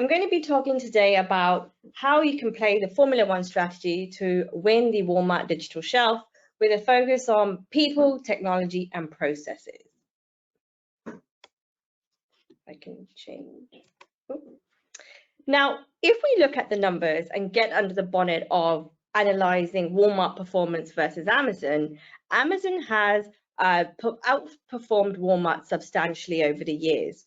I'm going to be talking today about how you can play the Formula One strategy to win the Walmart digital shelf with a focus on people, technology, and processes. I can change. Now, if we look at the numbers and get under the bonnet of analyzing Walmart performance versus Amazon, Amazon has outperformed Walmart substantially over the years.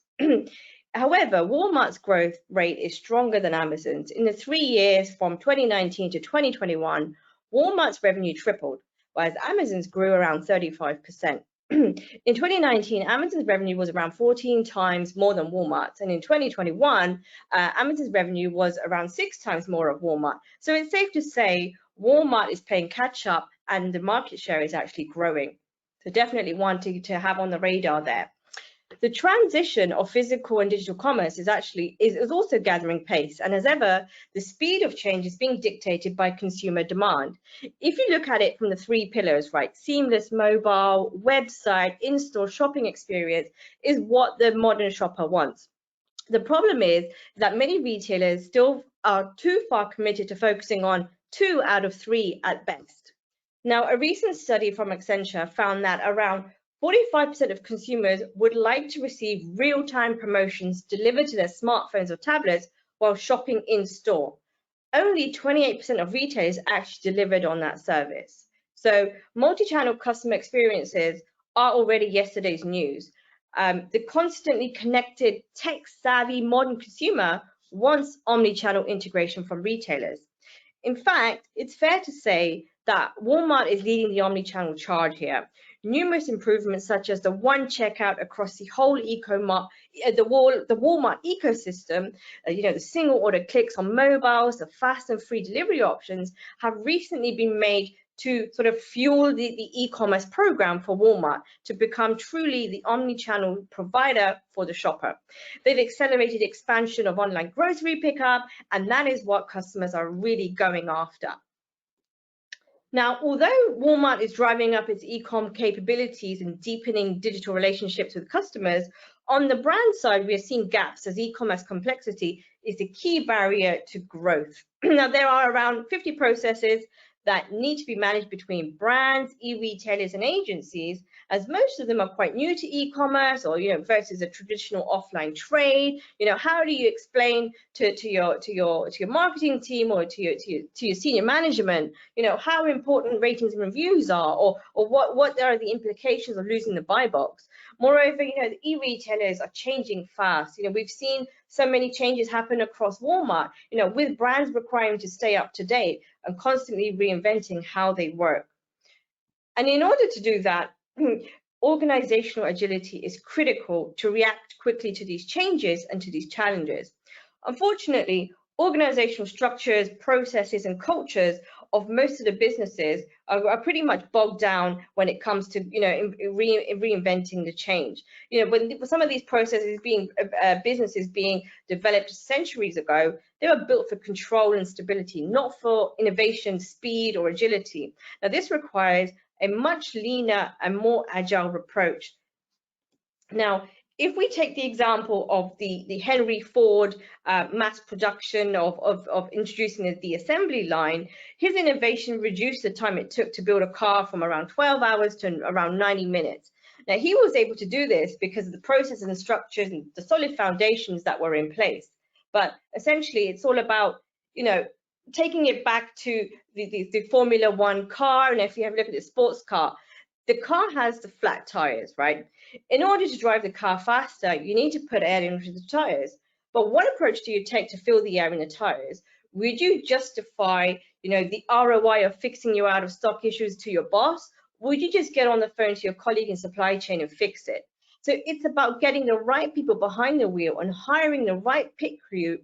However, Walmart's growth rate is stronger than Amazon's. In the 3 years from 2019 to 2021, Walmart's revenue tripled, whereas Amazon's grew around 35%. In 2019, Amazon's revenue was around 14 times more than Walmart's, and in 2021, Amazon's revenue was around 6 times more of Walmart. So it's safe to say Walmart is playing catch up and the market share is actually growing. So definitely wanting to have on the radar there. The transition of physical and digital commerce is also gathering pace, and as ever, the speed of change is being dictated by consumer demand. If you look at it from the 3 pillars, right, seamless mobile, website, in-store shopping experience is what the modern shopper wants. The problem is that many retailers still are too far committed to focusing on 2 out of 3 at best. Now, a recent study from Accenture found that around 45% of consumers would like to receive real-time promotions delivered to their smartphones or tablets while shopping in-store. Only 28% of retailers actually delivered on that service. So multi-channel customer experiences are already yesterday's news. The constantly connected, tech-savvy modern consumer wants omni-channel integration from retailers. In fact, it's fair to say that Walmart is leading the omni-channel charge here. Numerous improvements such as the one checkout across the whole Walmart ecosystem, the single order clicks on mobiles, the fast and free delivery options have recently been made to sort of fuel the e-commerce program for Walmart to become truly the omni-channel provider for the shopper. They've accelerated expansion of online grocery pickup, and that is what customers are really going after. Now, although Walmart is driving up its e-com capabilities and deepening digital relationships with customers, on the brand side, we are seeing gaps as e-commerce complexity is a key barrier to growth. Now, there are around 50 processes that need to be managed between brands, e-retailers, and agencies, as most of them are quite new to e-commerce or versus a traditional offline trade. How do you explain to your marketing team or to your senior management, how important ratings and reviews are, or what are the implications of losing the buy box? Moreover, the e-retailers are changing fast. We've seen so many changes happen across Walmart, with brands requiring to stay up to date and constantly reinventing how they work. And in order to do that, organizational agility is critical to react quickly to these changes and to these challenges. Unfortunately, organizational structures, processes, and cultures of most of the businesses are pretty much bogged down when it comes to reinventing the change. When some of these processes businesses being developed centuries ago, they were built for control and stability, not for innovation, speed, or agility. Now, this requires a much leaner and more agile approach. Now, if we take the example of the Henry Ford mass production of introducing the assembly line, his innovation reduced the time it took to build a car from around 12 hours to around 90 minutes. Now, he was able to do this because of the processes and structures and the solid foundations that were in place. But essentially, it's all about, taking it back to the Formula One car. And if you have a look at the sports car, the car has the flat tires, right? In order to drive the car faster, you need to put air into the tires. But what approach do you take to fill the air in the tires? Would you justify, the ROI of fixing your out of stock issues to your boss? Would you just get on the phone to your colleague in supply chain and fix it? So it's about getting the right people behind the wheel and hiring the right pit crew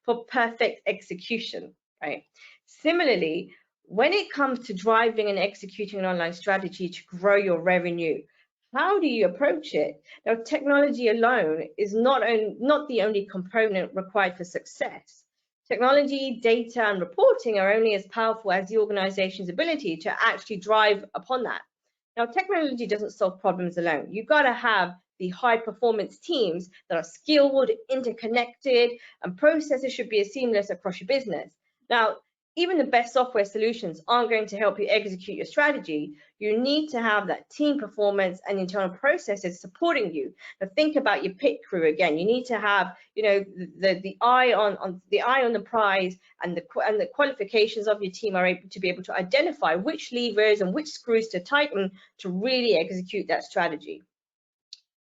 for perfect execution, right? Similarly, when it comes to driving and executing an online strategy to grow your revenue, how do you approach it? Now, technology alone is not the only component required for success. Technology, data, and reporting are only as powerful as the organization's ability to actually drive upon that. Now, technology doesn't solve problems alone. You've got to have the high performance teams that are skilled, interconnected, and processes should be as seamless across your business. Now, even the best software solutions aren't going to help you execute your strategy. You need to have that team performance and internal processes supporting you. Now think about your pit crew again. You need to have, the eye on the prize, and the qualifications of your team are able to be able to identify which levers and which screws to tighten to really execute that strategy.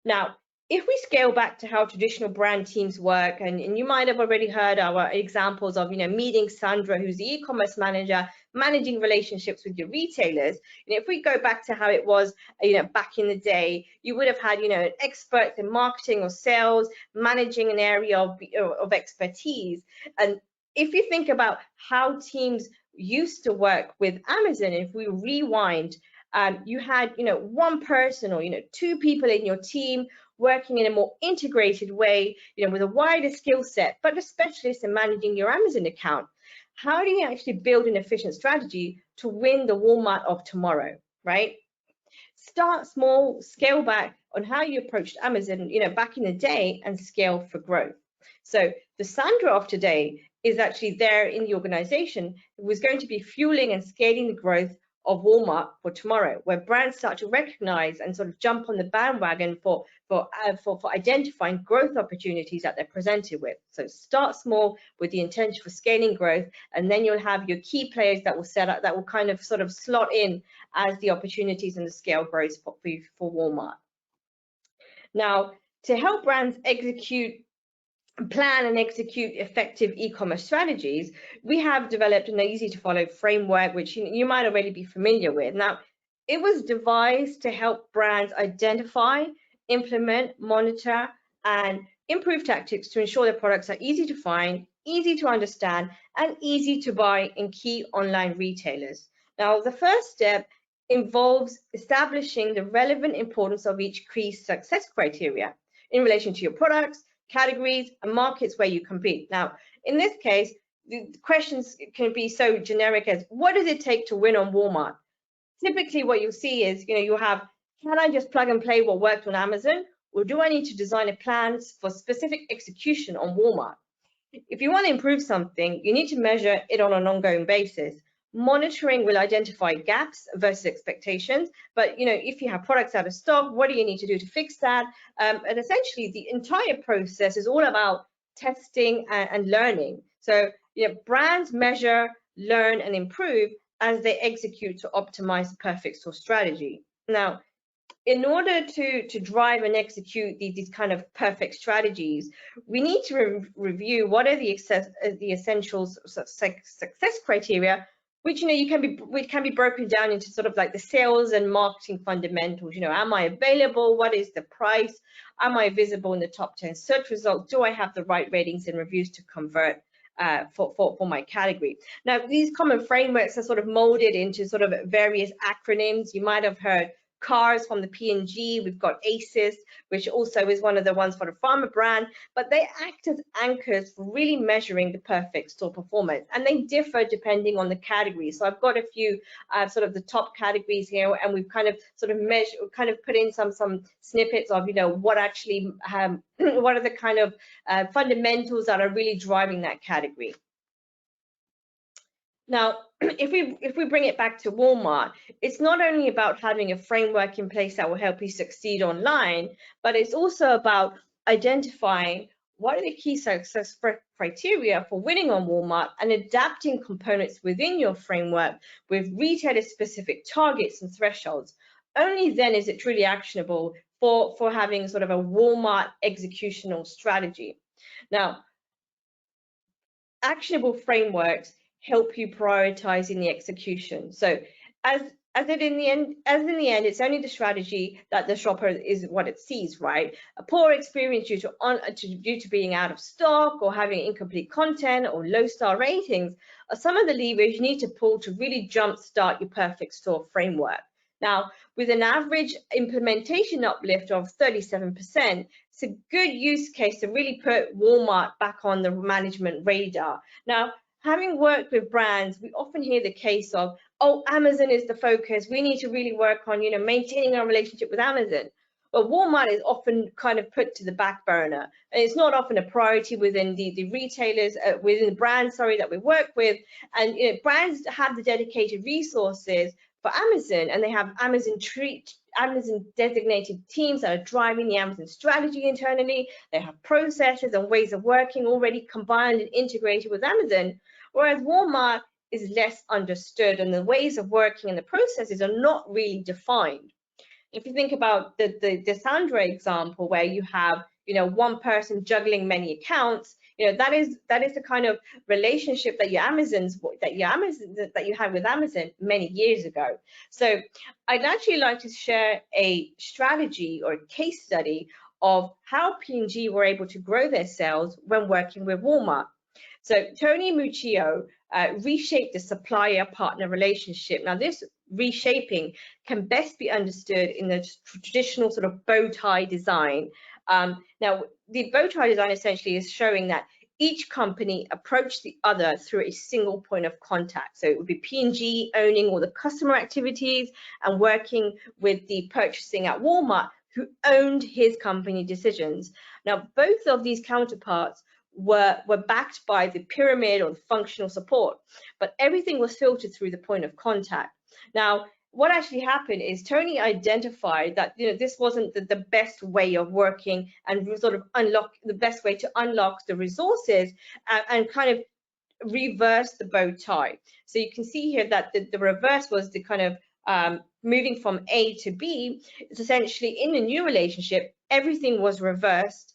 Now, if we scale back to how traditional brand teams work, and you might have already heard our examples of, meeting Sandra, who's the e-commerce manager, managing relationships with your retailers. If we go back to how it was, back in the day, you would have had, an expert in marketing or sales, managing an area of expertise. And if you think about how teams used to work with Amazon, if we rewind, you had, one person or, two people in your team working in a more integrated way, with a wider skill set, but a specialist in managing your Amazon account. How do you actually build an efficient strategy to win the Walmart of tomorrow, right? Start small, scale back on how you approached Amazon, back in the day, and scale for growth. So the Sandra of today is actually there in the organization, who was going to be fueling and scaling the growth of Walmart for tomorrow, where brands start to recognize and sort of jump on the bandwagon for identifying growth opportunities that they're presented with. So start small with the intention for scaling growth, and then you'll have your key players that will set up, that will kind of sort of slot in as the opportunities and the scale grows for Walmart. Now, to help brands plan and execute effective e-commerce strategies, we have developed an easy to follow framework, which you might already be familiar with. Now, it was devised to help brands identify, implement, monitor, and improve tactics to ensure their products are easy to find, easy to understand, and easy to buy in key online retailers. Now, the first step involves establishing the relevant importance of each key success criteria in relation to your products, categories, and markets where you compete. Now, in this case, the questions can be so generic as, what does it take to win on Walmart? Typically, what you'll see is, you'll have, can I just plug and play what worked on Amazon, or do I need to design a plan for specific execution on Walmart? If you want to improve something, you need to measure it on an ongoing basis. Monitoring will identify gaps versus expectations, but if you have products out of stock, what do you need to do to fix that? And essentially, the entire process is all about testing and learning. So brands measure, learn, and improve as they execute to optimize the perfect store strategy. Now, in order to drive and execute these kind of perfect strategies, we need to review what are the essentials success criteria, which can be broken down into sort of like the sales and marketing fundamentals. Am I available? What is the price? Am I visible in the top 10 search results? Do I have the right ratings and reviews to convert for my category? Now, these common frameworks are sort of molded into sort of various acronyms. You might have heard CARS from the P&G. We've got ACES, which also is one of the ones for the pharma brand, but they act as anchors for really measuring the perfect store performance, and they differ depending on the category. So I've got a few sort of the top categories here, and we've kind of sort of put in some snippets of what actually what are the kind of fundamentals that are really driving that category. Now, if we bring it back to Walmart, it's not only about having a framework in place that will help you succeed online, but it's also about identifying what are the key success criteria for winning on Walmart and adapting components within your framework with retailer-specific targets and thresholds. Only then is it truly actionable for having sort of a Walmart executional strategy. Now, actionable frameworks help you prioritize in the execution. So as in the end, it's only the strategy that the shopper is what it sees, right? A poor experience due to being out of stock or having incomplete content or low star ratings are some of the levers you need to pull to really jumpstart your perfect store framework. Now, with an average implementation uplift of 37%, it's a good use case to really put Walmart back on the management radar. Now, having worked with brands, we often hear the case of, oh, Amazon is the focus. We need to really work on, maintaining our relationship with Amazon. but Walmart is often kind of put to the back burner, and it's not often a priority within the retailers, within the brands, sorry, that we work with. And brands have the dedicated resources for Amazon, and they have Amazon designated teams that are driving the Amazon strategy internally. They have processes and ways of working already combined and integrated with Amazon, whereas Walmart is less understood, and the ways of working and the processes are not really defined. If you think about the Sandra example, where you have one person juggling many accounts, that is the kind of relationship that you had with Amazon many years ago. So I'd actually like to share a strategy or a case study of how P&G were able to grow their sales when working with Walmart. So Tony Muccio reshaped the supplier-partner relationship. Now, this reshaping can best be understood in the traditional sort of bow tie design. Now, the bow tie design essentially is showing that each company approached the other through a single point of contact. So it would be P&G owning all the customer activities and working with the purchasing at Walmart, who owned his company decisions. Now, both of these counterparts were backed by the pyramid or the functional support, but everything was filtered through the point of contact. Now, what actually happened is Tony identified that this wasn't the best way of working, and sort of the best way to unlock the resources and kind of reverse the bow tie. So you can see here that the reverse was the kind of moving from A to B. It's essentially in the new relationship, everything was reversed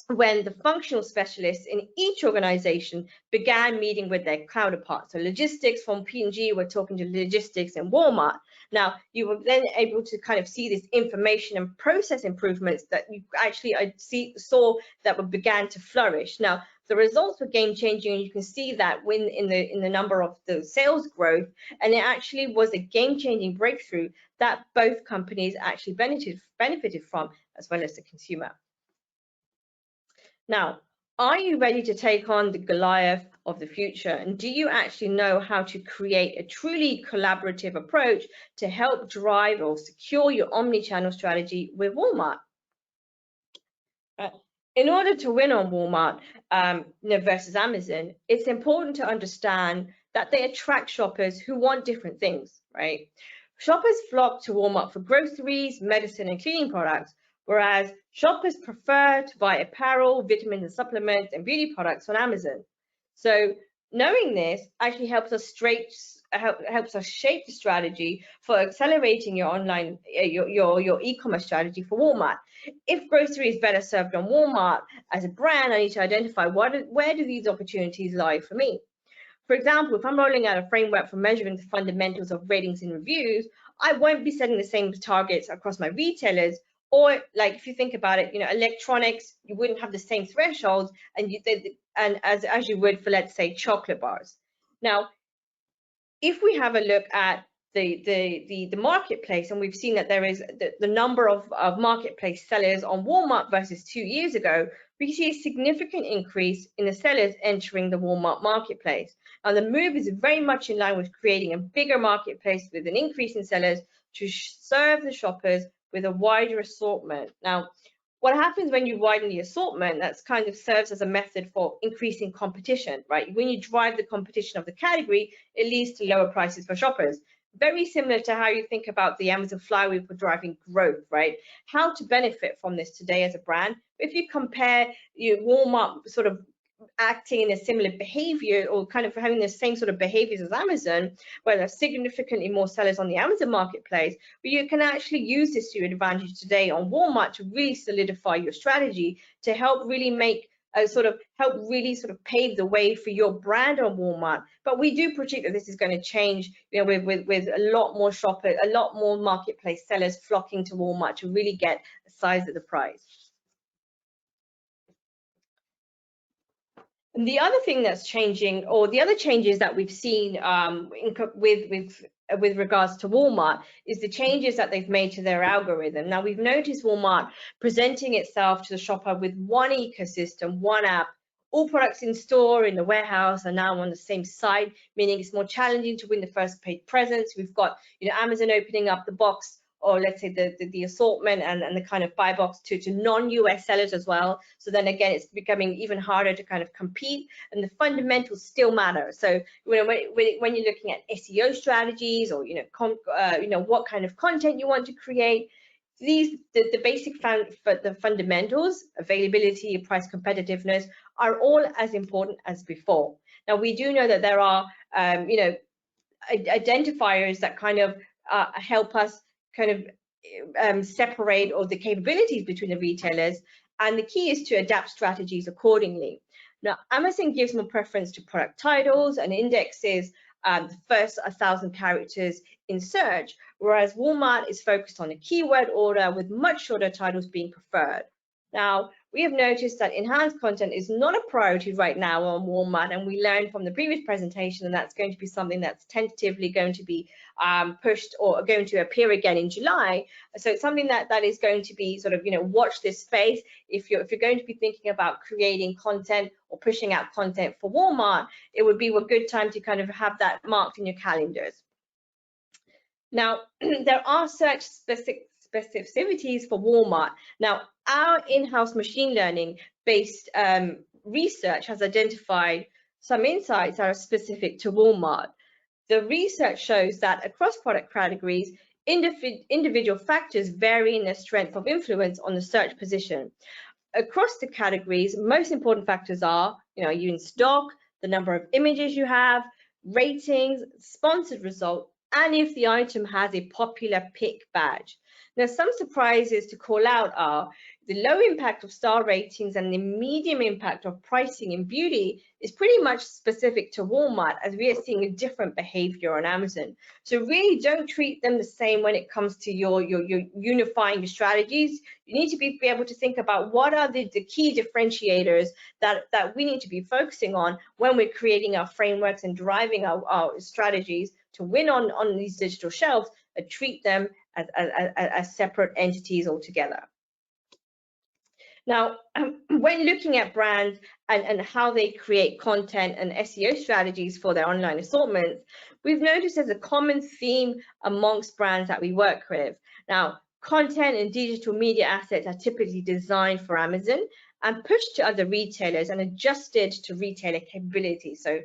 when the functional specialists in each organization began meeting with their counterparts. So logistics from P&G were talking to logistics in Walmart. Now, you were then able to kind of see this information and process improvements that you actually saw that began to flourish. Now, the results were game-changing, and you can see that in the number of the sales growth, and it actually was a game-changing breakthrough that both companies actually benefited from, as well as the consumer. Now, are you ready to take on the Goliath of the future? And do you actually know how to create a truly collaborative approach to help drive or secure your omni-channel strategy with Walmart? In order to win on Walmart versus Amazon, it's important to understand that they attract shoppers who want different things, right? Shoppers flock to Walmart for groceries, medicine, and cleaning products, whereas shoppers prefer to buy apparel, vitamins and supplements, and beauty products on Amazon. So knowing this actually helps us shape the strategy for accelerating your online your e-commerce strategy for Walmart. If grocery is better served on Walmart as a brand, I need to identify where do these opportunities lie for me. For example, if I'm rolling out a framework for measuring the fundamentals of ratings and reviews, I won't be setting the same targets across my retailers. Or like if you think about it, electronics, you wouldn't have the same thresholds as you would for, let's say, chocolate bars. Now, if we have a look at the marketplace, and we've seen that there is the number of marketplace sellers on Walmart versus 2 years ago, we see a significant increase in the sellers entering the Walmart marketplace. Now, the move is very much in line with creating a bigger marketplace with an increase in sellers to serve the shoppers with a wider assortment. Now, what happens when you widen the assortment, that's kind of serves as a method for increasing competition, right? When you drive the competition of the category, it leads to lower prices for shoppers. Very similar to how you think about the Amazon flywheel for driving growth, right? How to benefit from this today as a brand. If you compare Walmart sort of acting in a similar behavior, or kind of having the same sort of behaviors as Amazon, where there's significantly more sellers on the Amazon marketplace, but you can actually use this to your advantage today on Walmart to really solidify your strategy, to help really make pave the way for your brand on Walmart. But we do predict that this is going to change, with a lot more shoppers, a lot more marketplace sellers flocking to Walmart to really get the size of the prize. And the other thing that's changing, or the other changes that we've seen with regards to Walmart, is the changes that they've made to their algorithm. Now, we've noticed Walmart presenting itself to the shopper with one ecosystem, one app. All products in store, in the warehouse, are now on the same site, meaning it's more challenging to win the first paid presence. We've got Amazon opening up the box or let's say the assortment and the kind of buy box to non-US sellers as well. So then again, it's becoming even harder to kind of compete, and the fundamentals still matter. So when you're looking at SEO strategies, or what kind of content you want to create, the basic the fundamentals, availability, price competitiveness, are all as important as before. Now, we do know that there are identifiers that kind of help us kind of separate all the capabilities between the retailers, and the key is to adapt strategies accordingly. Now, Amazon gives more preference to product titles and indexes the first 1,000 characters in search, whereas Walmart is focused on a keyword order with much shorter titles being preferred. Now, we have noticed that enhanced content is not a priority right now on Walmart, and we learned from the previous presentation that that's going to be something that's tentatively going to be pushed or going to appear again in July. So it's something that is going to be sort of, watch this space. If you're going to be thinking about creating content or pushing out content for Walmart, it would be a good time to kind of have that marked in your calendars. Now, there are search specificities for Walmart. Now, our in-house machine learning based research has identified some insights that are specific to Walmart. The research shows that across product categories, individual factors vary in their strength of influence on the search position. Across the categories, most important factors are, are you in stock, the number of images you have, ratings, sponsored result, and if the item has a popular pick badge. Now, some surprises to call out are the low impact of star ratings and the medium impact of pricing in beauty is pretty much specific to Walmart, as we are seeing a different behavior on Amazon. So really don't treat them the same when it comes to your unifying your strategies. You need to be able to think about what are the key differentiators that we need to be focusing on when we're creating our frameworks and driving our strategies to win on these digital shelves, and treat them as separate entities altogether. Now, when looking at brands and how they create content and SEO strategies for their online assortments, we've noticed there's a common theme amongst brands that we work with. Now, content and digital media assets are typically designed for Amazon and pushed to other retailers and adjusted to retailer capabilities. So,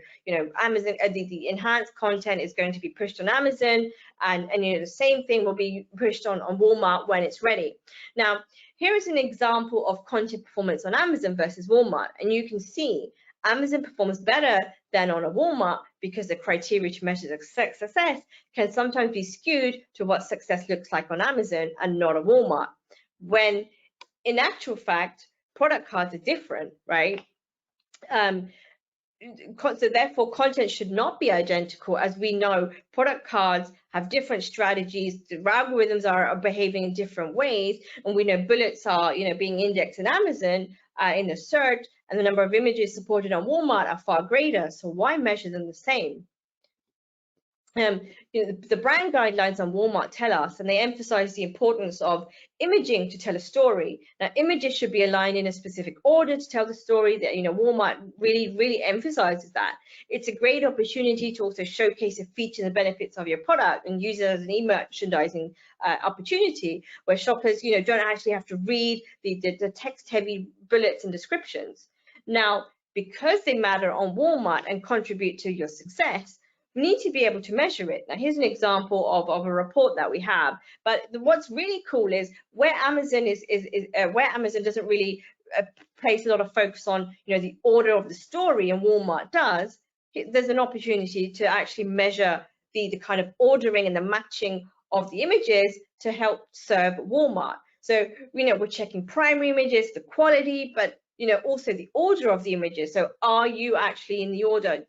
Amazon, the enhanced content is going to be pushed on Amazon, and the same thing will be pushed on Walmart when it's ready. Now, here is an example of content performance on Amazon versus Walmart, and you can see Amazon performs better than on a Walmart because the criteria to measure success can sometimes be skewed to what success looks like on Amazon and not a Walmart, when in actual fact, product cards are different, right? So therefore, content should not be identical. As we know, product cards have different strategies. The algorithms are behaving in different ways, and we know bullets are, being indexed in Amazon in the search, and the number of images supported on Walmart are far greater. So why measure them the same? The brand guidelines on Walmart tell us, and they emphasize the importance of imaging to tell a story. Now, images should be aligned in a specific order to tell the story. That Walmart really emphasizes that. It's a great opportunity to also showcase the features and benefits of your product and use it as an e-merchandising opportunity, where shoppers don't actually have to read the text-heavy bullets and descriptions. Now, because they matter on Walmart and contribute to your success, we need to be able to measure it. Now, here's an example of a report that we have. But what's really cool is where Amazon where Amazon doesn't really place a lot of focus on the order of the story, and Walmart does. There's an opportunity to actually measure the kind of ordering and the matching of the images to help serve Walmart. So we're checking primary images, the quality, but also the order of the images. So are you actually in the order?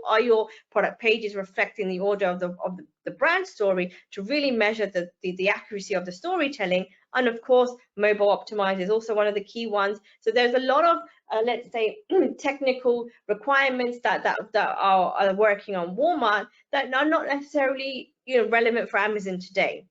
Are your product pages reflecting the order of the brand story, to really measure the accuracy of the storytelling? And of course, mobile optimize is also one of the key ones. So there's a lot of let's say technical requirements that are working on Walmart that are not necessarily relevant for Amazon today.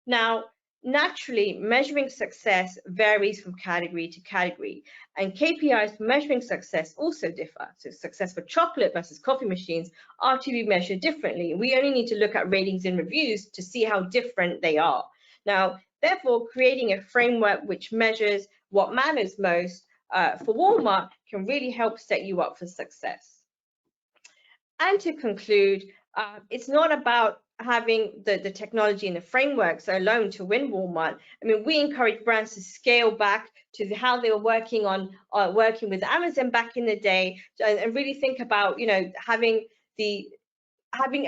Now, naturally, measuring success varies from category to category, and KPIs for measuring success also differ. So success for chocolate versus coffee machines are to be measured differently. We only need to look at ratings and reviews to see how different they are. Now, therefore, creating a framework which measures what matters most for Walmart can really help set you up for success. And to conclude, it's not about having the technology and the frameworks alone to win Walmart. I mean, we encourage brands to scale back to how they were working on working with Amazon back in the day, and really think about, you know,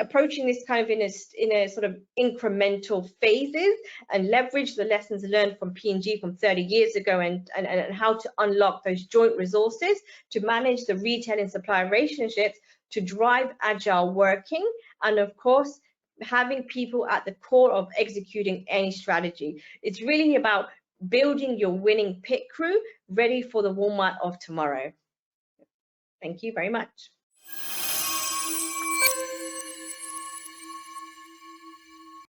approaching this kind of in a sort of incremental phases, and leverage the lessons learned from P&G from 30 years ago, and how to unlock those joint resources to manage the retail and supplier relationships, to drive agile working, and of course, having people at the core of executing any strategy. It's really about building your winning pit crew ready for the Walmart of tomorrow. Thank you very much.